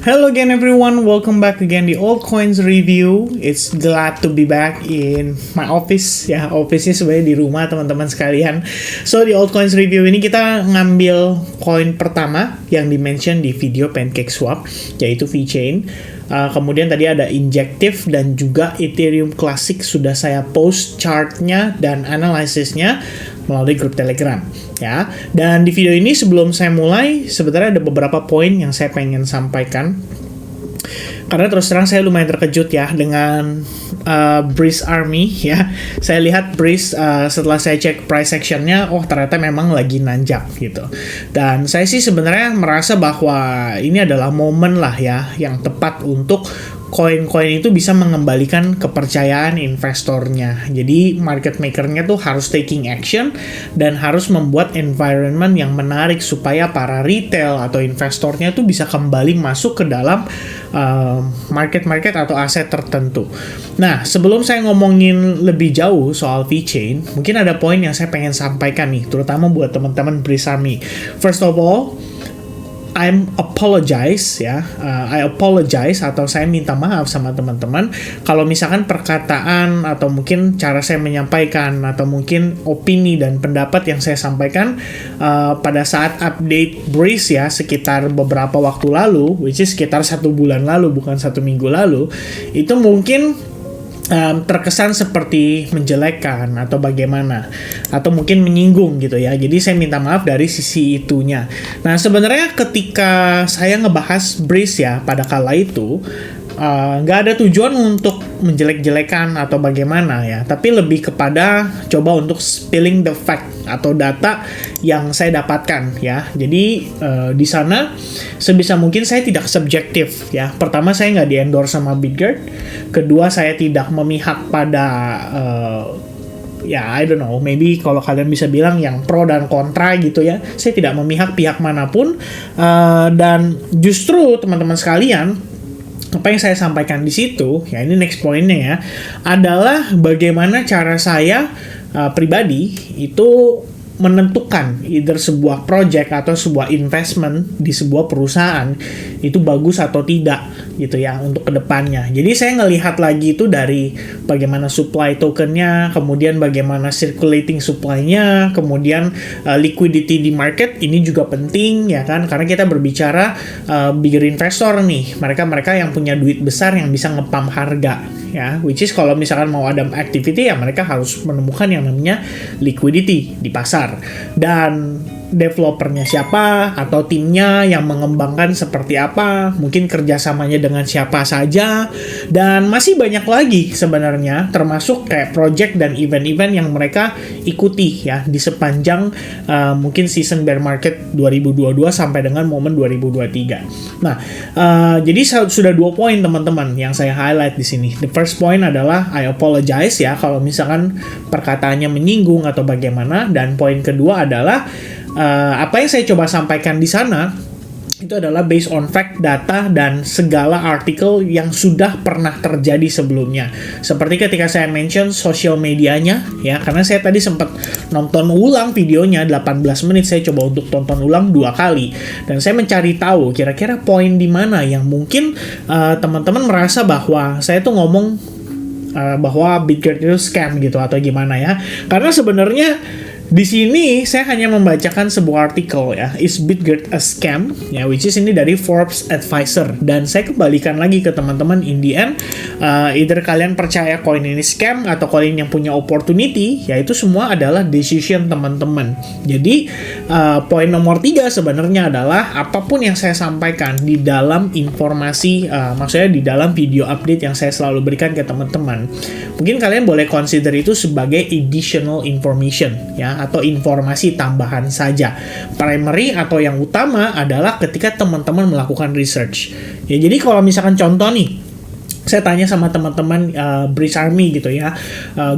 Hello again everyone, welcome back again di Altcoins Review. It's glad to be back in my office. Ya, office-nya sebenarnya di rumah teman-teman sekalian. So di Altcoins Review ini kita ngambil koin pertama yang di-mention di video PancakeSwap, yaitu VeChain. Kemudian tadi ada Injective dan juga Ethereum Classic sudah saya post chartnya dan analisisnya melalui grup Telegram ya. Dan di video ini sebelum saya mulai sebenarnya ada beberapa poin yang saya pengen sampaikan. Karena terus terang saya lumayan terkejut ya dengan Breeze Army ya. Saya lihat Breeze setelah saya cek price actionnya, oh ternyata memang lagi nanjak gitu. Dan saya sih sebenarnya merasa bahwa ini adalah momen lah ya yang tepat untuk koin-koin itu bisa mengembalikan kepercayaan investornya. Jadi market makernya tuh harus taking action dan harus membuat environment yang menarik supaya para retail atau investornya tuh bisa kembali masuk ke dalam market-market atau aset tertentu. Nah, sebelum saya ngomongin lebih jauh soal VeChain, mungkin ada poin yang saya pengen sampaikan nih, terutama buat teman-teman Breeze Army. First of all, I apologize atau saya minta maaf sama teman-teman kalau misalkan perkataan atau mungkin cara saya menyampaikan atau mungkin opini dan pendapat yang saya sampaikan pada saat update Breeze ya sekitar beberapa waktu lalu, which is sekitar 1 bulan lalu bukan 1 minggu lalu, itu mungkin terkesan seperti menjelekkan atau bagaimana atau mungkin menyinggung gitu ya. Jadi saya minta maaf dari sisi itunya. Nah, sebenarnya ketika saya ngebahas Breeze ya pada kala itu nggak ada tujuan untuk menjelek-jelekan atau bagaimana ya, tapi lebih kepada coba untuk spilling the fact atau data yang saya dapatkan ya. Jadi di sana sebisa mungkin saya tidak subjektif ya. Pertama, saya nggak di-endorse sama Bitgert. Kedua, saya tidak memihak pada I don't know, maybe kalau kalian bisa bilang yang pro dan kontra gitu ya. Saya tidak memihak pihak manapun, dan justru teman-teman sekalian, apa yang saya sampaikan di situ, ya ini next pointnya ya, adalah bagaimana cara saya pribadi itu menentukan either sebuah project atau sebuah investment di sebuah perusahaan itu bagus atau tidak gitu ya untuk kedepannya. Jadi saya ngelihat lagi itu dari bagaimana supply tokennya, kemudian bagaimana circulating supply-nya, kemudian liquidity di market ini juga penting ya kan, karena kita berbicara bigger investor nih, mereka yang punya duit besar yang bisa ngepump harga ya, which is kalau misalkan mau ada activity ya mereka harus menemukan yang namanya liquidity di pasar. Dan developernya siapa atau timnya yang mengembangkan seperti apa, mungkin kerjasamanya dengan siapa saja, dan masih banyak lagi sebenarnya termasuk kayak project dan event-event yang mereka ikuti ya di sepanjang mungkin season bear market 2022 sampai dengan momen 2023. Nah, jadi sudah 2 poin teman-teman yang saya highlight di sini. The first point adalah I apologize ya kalau misalkan perkataannya menyinggung atau bagaimana, dan poin kedua adalah apa yang saya coba sampaikan di sana itu adalah based on fact, data, dan segala artikel yang sudah pernah terjadi sebelumnya. Seperti ketika saya mention social medianya ya, karena saya tadi sempat nonton ulang videonya 18 menit, saya coba untuk tonton ulang 2 kali, dan saya mencari tahu kira-kira poin di mana yang mungkin teman-teman merasa bahwa saya tuh ngomong bahwa Bitgert itu scam gitu atau gimana ya. Karena sebenarnya di sini saya hanya membacakan sebuah artikel ya, Is Bitgert a Scam? Ya, which is ini dari Forbes Advisor, dan saya kembalikan lagi ke teman-teman in the end, either kalian percaya koin ini scam atau koin yang punya opportunity, ya itu semua adalah decision teman-teman. Jadi poin nomor 3 sebenarnya adalah apapun yang saya sampaikan di dalam informasi, maksudnya di dalam video update yang saya selalu berikan ke teman-teman, mungkin kalian boleh consider itu sebagai additional information ya, atau informasi tambahan saja. Primary atau yang utama adalah ketika teman-teman melakukan research. Ya, jadi kalau misalkan contoh nih, saya tanya sama teman-teman Breeze Army gitu ya,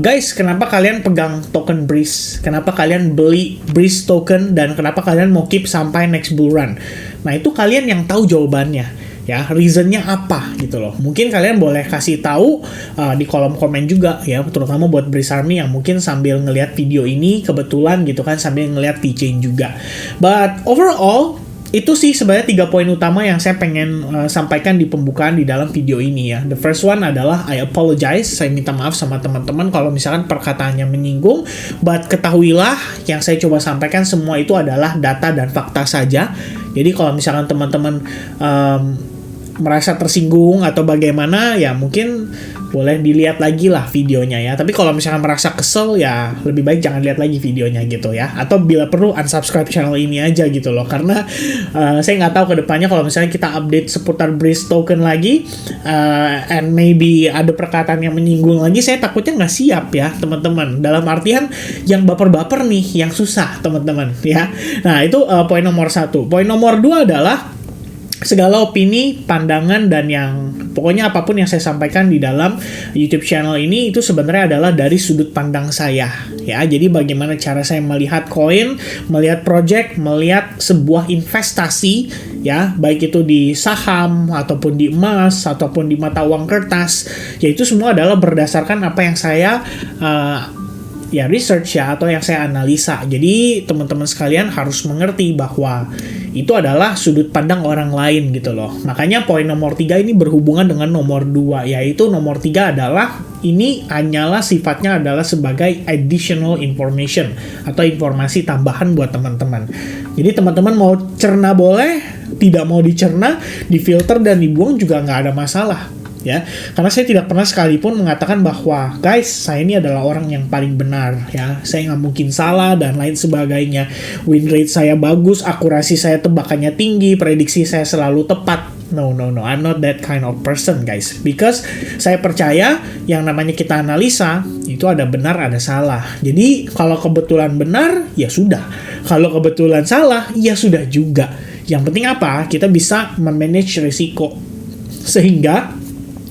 guys, kenapa kalian pegang token Breeze? Kenapa kalian beli Breeze token dan kenapa kalian mau keep sampai next bull run? Nah, itu kalian yang tahu jawabannya. Ya, reasonnya apa gitu loh. Mungkin kalian boleh kasih tahu di kolom komen juga ya, terutama buat Breeze Army yang mungkin sambil ngelihat video ini kebetulan gitu kan, sambil ngelihat VeChain juga. But overall itu sih sebenarnya 3 poin utama yang saya pengen sampaikan di pembukaan di dalam video ini ya. The first one adalah I apologize, saya minta maaf sama teman-teman kalau misalkan perkataannya menyinggung, but ketahuilah yang saya coba sampaikan semua itu adalah data dan fakta saja. Jadi kalau misalkan teman-teman merasa tersinggung atau bagaimana, ya mungkin boleh dilihat lagi lah videonya ya. Tapi kalau misalkan merasa kesel, ya lebih baik jangan lihat lagi videonya gitu ya. Atau bila perlu unsubscribe channel ini aja gitu loh. Karena saya nggak tahu kedepannya kalau misalnya kita update seputar Breeze token lagi, and maybe ada perkataan yang menyinggung lagi, saya takutnya nggak siap ya teman-teman. Dalam artian yang baper-baper nih, yang susah teman-teman ya. Nah itu poin nomor 1. Poin nomor 2 adalah segala opini, pandangan, dan yang pokoknya apapun yang saya sampaikan di dalam YouTube channel ini itu sebenarnya adalah dari sudut pandang saya ya. Jadi bagaimana cara saya melihat koin, melihat project, melihat sebuah investasi ya, baik itu di saham ataupun di emas ataupun di mata uang kertas, ya itu semua adalah berdasarkan apa yang saya ya research ya, atau yang saya analisa. Jadi teman-teman sekalian harus mengerti bahwa itu adalah sudut pandang orang lain gitu loh. Makanya poin nomor 3 ini berhubungan dengan nomor 2, yaitu nomor 3 adalah ini hanyalah sifatnya adalah sebagai additional information atau informasi tambahan buat teman-teman. Jadi teman-teman mau cerna boleh, tidak mau dicerna, difilter dan dibuang juga nggak ada masalah. Ya, karena saya tidak pernah sekalipun mengatakan bahwa guys, saya ini adalah orang yang paling benar ya, saya nggak mungkin salah dan lain sebagainya, win rate saya bagus, akurasi saya tebakannya tinggi, prediksi saya selalu tepat. No, I'm not that kind of person guys, because saya percaya yang namanya kita analisa itu ada benar ada salah. Jadi kalau kebetulan benar ya sudah, kalau kebetulan salah ya sudah juga. Yang penting apa? Kita bisa memanage risiko sehingga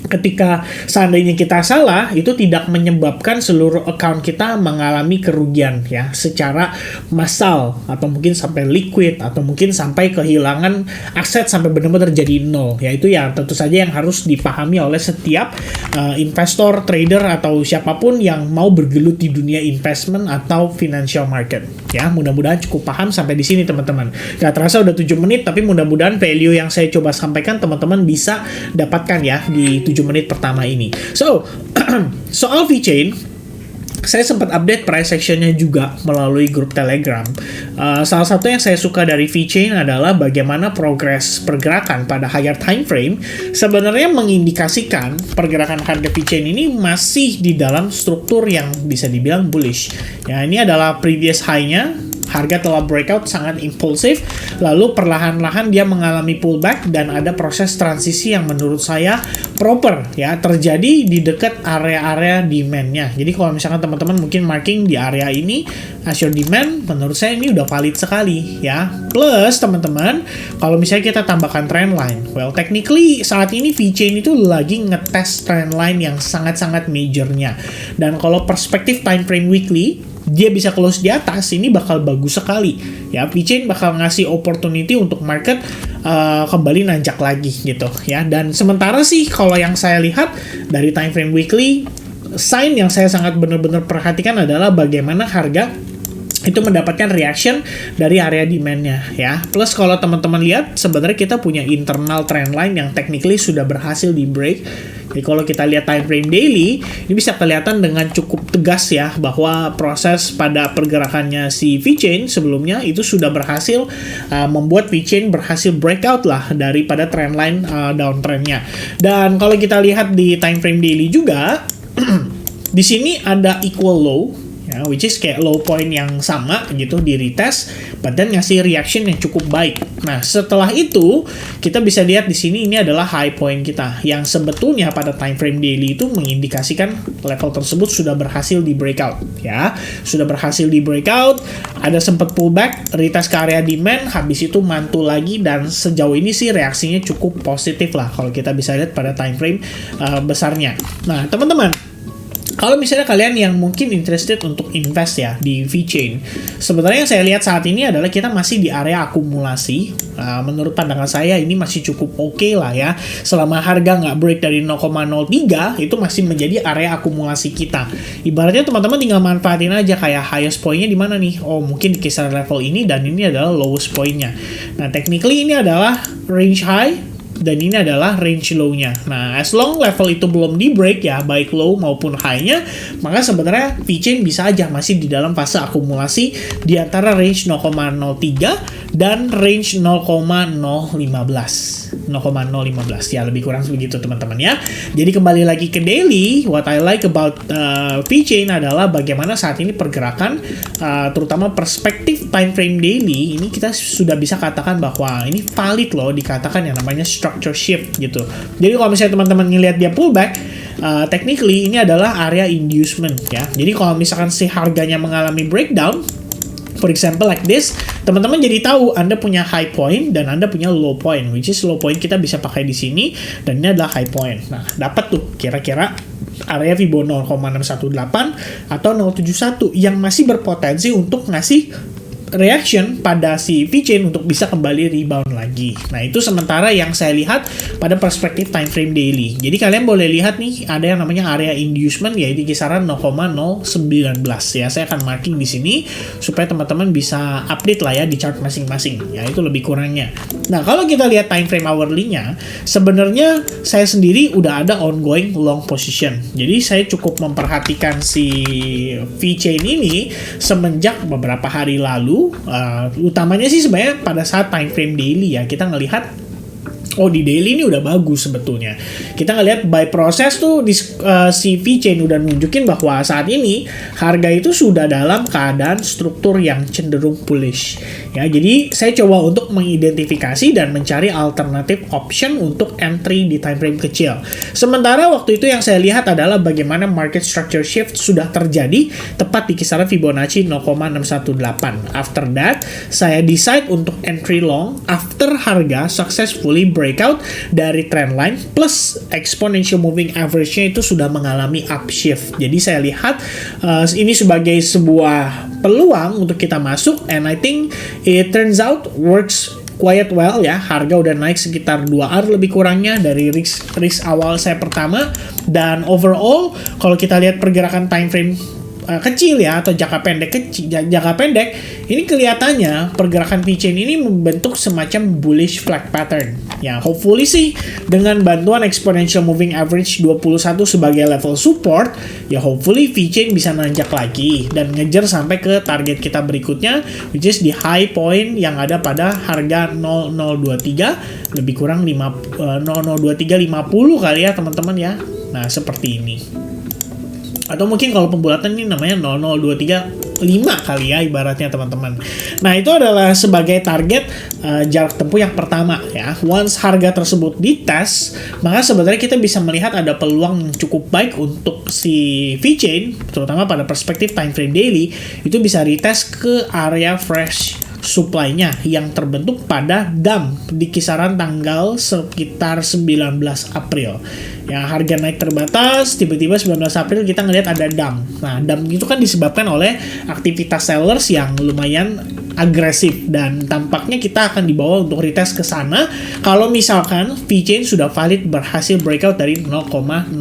ketika seandainya kita salah, itu tidak menyebabkan seluruh account kita mengalami kerugian ya, secara massal atau mungkin sampai liquid atau mungkin sampai kehilangan aset sampai benar-benar jadi nol. Ya itu ya tentu saja yang harus dipahami oleh setiap investor, trader atau siapapun yang mau bergelut di dunia investment atau financial market. Ya, mudah-mudahan cukup paham sampai di sini teman-teman. Gak terasa udah 7 menit, tapi mudah-mudahan value yang saya coba sampaikan teman-teman bisa dapatkan ya di 7 menit pertama ini. So, soal VeChain, saya sempat update price actionnya juga melalui grup Telegram. Salah satu yang saya suka dari VeChain adalah bagaimana progres pergerakan pada higher time frame sebenarnya mengindikasikan pergerakan harga VeChain ini masih di dalam struktur yang bisa dibilang bullish. Ya, ini adalah previous high-nya. Harga telah breakout sangat impulsif, lalu perlahan-lahan dia mengalami pullback dan ada proses transisi yang menurut saya proper ya, terjadi di dekat area-area demand-nya. Jadi kalau misalkan teman-teman mungkin marking di area ini as your demand, menurut saya ini udah valid sekali ya. Plus teman-teman, kalau misalnya kita tambahkan trendline, well technically saat ini VeChain itu lagi ngetes trendline yang sangat-sangat majornya. Dan kalau perspektif time frame weekly, dia bisa close di atas, ini bakal bagus sekali ya. VeChain bakal ngasih opportunity untuk market kembali nanjak lagi gitu ya. Dan sementara sih kalau yang saya lihat dari time frame weekly, sign yang saya sangat benar-benar perhatikan adalah bagaimana harga itu mendapatkan reaction dari area demand-nya ya. Plus kalau teman-teman lihat sebenarnya kita punya internal trend line yang technically sudah berhasil di break. Jadi kalau kita lihat time frame daily, ini bisa kelihatan dengan cukup tegas ya bahwa proses pada pergerakannya si VeChain sebelumnya itu sudah berhasil membuat VeChain berhasil breakout lah daripada trend line downtrend-nya. Dan kalau kita lihat di time frame daily juga di sini ada equal low ya, which is kayak low point yang sama gitu di retest, but then ngasih reaction yang cukup baik. Nah, setelah itu kita bisa lihat di sini ini adalah high point kita yang sebetulnya pada time frame daily itu mengindikasikan level tersebut sudah berhasil di breakout ya. Sudah berhasil di breakout, ada sempat pullback, retest ke area demand, habis itu mantul lagi dan sejauh ini sih reaksinya cukup positif lah kalau kita bisa lihat pada time frame besarnya. Nah, teman-teman, Kalau misalnya kalian yang mungkin interested untuk invest ya di VeChain, sebenarnya yang saya lihat saat ini adalah kita masih di area akumulasi. Menurut pandangan saya ini masih cukup oke lah ya. Selama harga nggak break dari 0,03, itu masih menjadi area akumulasi kita. Ibaratnya teman-teman tinggal manfaatin aja kayak highest point-nya di mana nih. Oh, mungkin di kisaran level ini dan ini adalah lowest point-nya. Nah, technically ini adalah range high dan ini adalah range low-nya. Nah, as long level itu belum di break ya, baik low maupun high-nya, maka sebenarnya VeChain bisa aja masih di dalam fase akumulasi di antara range 0,03 dan range 0,015 ya, lebih kurang begitu teman-teman ya. Jadi kembali lagi ke daily, what I like about VeChain adalah bagaimana saat ini pergerakan, terutama perspektif time frame daily, ini kita sudah bisa katakan bahwa ini valid loh dikatakan yang namanya structure shift gitu. Jadi kalau misalnya teman-teman ngelihat dia pullback, technically ini adalah area inducement ya. Jadi kalau misalkan si harganya mengalami breakdown, for example like this, teman-teman jadi tahu Anda punya high point dan Anda punya low point, which is low point kita bisa pakai di sini dan ini adalah high point. Nah, dapat tuh kira-kira area Fibonacci 0,618 atau 071 yang masih berpotensi untuk ngasih reaction pada si VeChain untuk bisa kembali rebound lagi. Nah, itu sementara yang saya lihat pada perspektif time frame daily. Jadi kalian boleh lihat nih ada yang namanya area inducement yaitu kisaran 0,019 ya. Saya akan marking di sini supaya teman-teman bisa update lah ya di chart masing-masing. Ya, itu lebih kurangnya. Nah, kalau kita lihat time frame hourly-nya, sebenarnya saya sendiri udah ada ongoing long position. Jadi saya cukup memperhatikan si VeChain ini semenjak beberapa hari lalu. Utamanya sih sebenarnya pada saat time frame daily ya, kita ngelihat oh di daily ini udah bagus sebetulnya. Kita ngelihat by proses tuh si VeChain udah nunjukin bahwa saat ini harga itu sudah dalam keadaan struktur yang cenderung bullish. Ya, jadi saya coba untuk mengidentifikasi dan mencari alternatif option untuk entry di time frame kecil. Sementara waktu itu yang saya lihat adalah bagaimana market structure shift sudah terjadi tepat di kisaran Fibonacci 0,618. After that, saya decide untuk entry long after harga successfully breakout dari trendline plus exponential moving average-nya itu sudah mengalami upshift. Jadi saya lihat ini sebagai sebuah peluang untuk kita masuk, and I think it turns out works quite well ya. Harga udah naik sekitar 2R lebih kurangnya dari risk awal saya pertama, dan overall kalau kita lihat pergerakan time frame kecil ya atau jangka pendek ini kelihatannya pergerakan VeChain ini membentuk semacam bullish flag pattern ya. Hopefully sih dengan bantuan exponential moving average 21 sebagai level support ya, hopefully VeChain bisa nanjak lagi dan ngejar sampai ke target kita berikutnya, which is di high point yang ada pada harga 0023 lebih kurang 002350 kali ya teman-teman ya. Nah, seperti ini. Atau mungkin kalau pembulatan ini namanya 00235 kali ya ibaratnya teman-teman. Nah, itu adalah sebagai target jarak tempuh yang pertama ya. Once harga tersebut dites, maka sebenarnya kita bisa melihat ada peluang yang cukup baik untuk si VeChain, terutama pada perspektif time frame daily, itu bisa retest ke area fresh supply-nya yang terbentuk pada dump di kisaran tanggal sekitar 19 April. Yang harga naik terbatas, tiba-tiba 19 April kita ngelihat ada dump. Nah, dump itu kan disebabkan oleh aktivitas sellers yang lumayan agresif dan tampaknya kita akan dibawa untuk retest ke sana kalau misalkan VeChain sudah valid berhasil breakout dari 0,0235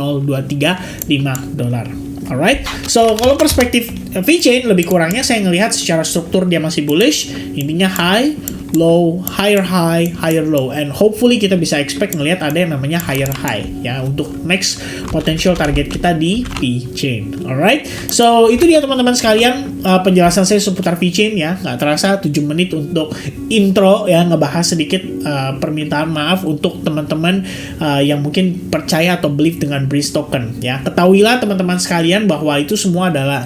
dolar. Alright, so kalau perspektif VeChain lebih kurangnya saya ngelihat secara struktur dia masih bullish, intinya high, low, higher high, higher low, and hopefully kita bisa expect ngelihat ada yang namanya higher high ya untuk next potential target kita di VeChain. Alright, so itu dia teman-teman sekalian penjelasan saya seputar VeChain ya. Nggak terasa 7 menit untuk intro ya, ngebahas sedikit permintaan maaf untuk teman-teman yang mungkin percaya atau believe dengan Breeze token ya. Ketahuilah teman-teman sekalian bahwa itu semua adalah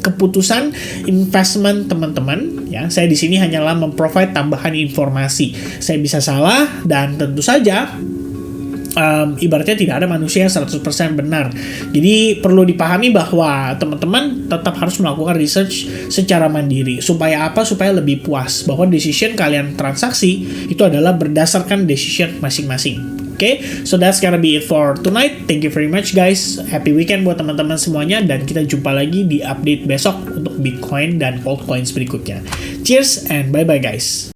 keputusan investment teman-teman ya. Saya di sini hanyalah memprovide tambahan informasi. Saya bisa salah dan tentu saja ibaratnya tidak ada manusia yang 100% benar. Jadi perlu dipahami bahwa teman-teman tetap harus melakukan research secara mandiri. Supaya apa? Supaya lebih puas bahwa decision kalian transaksi itu adalah berdasarkan decision masing-masing. Oke, so that's gonna be it for tonight. Thank you very much guys. Happy weekend buat teman-teman semuanya, dan kita jumpa lagi di update besok untuk Bitcoin dan altcoins berikutnya. Cheers and bye-bye guys.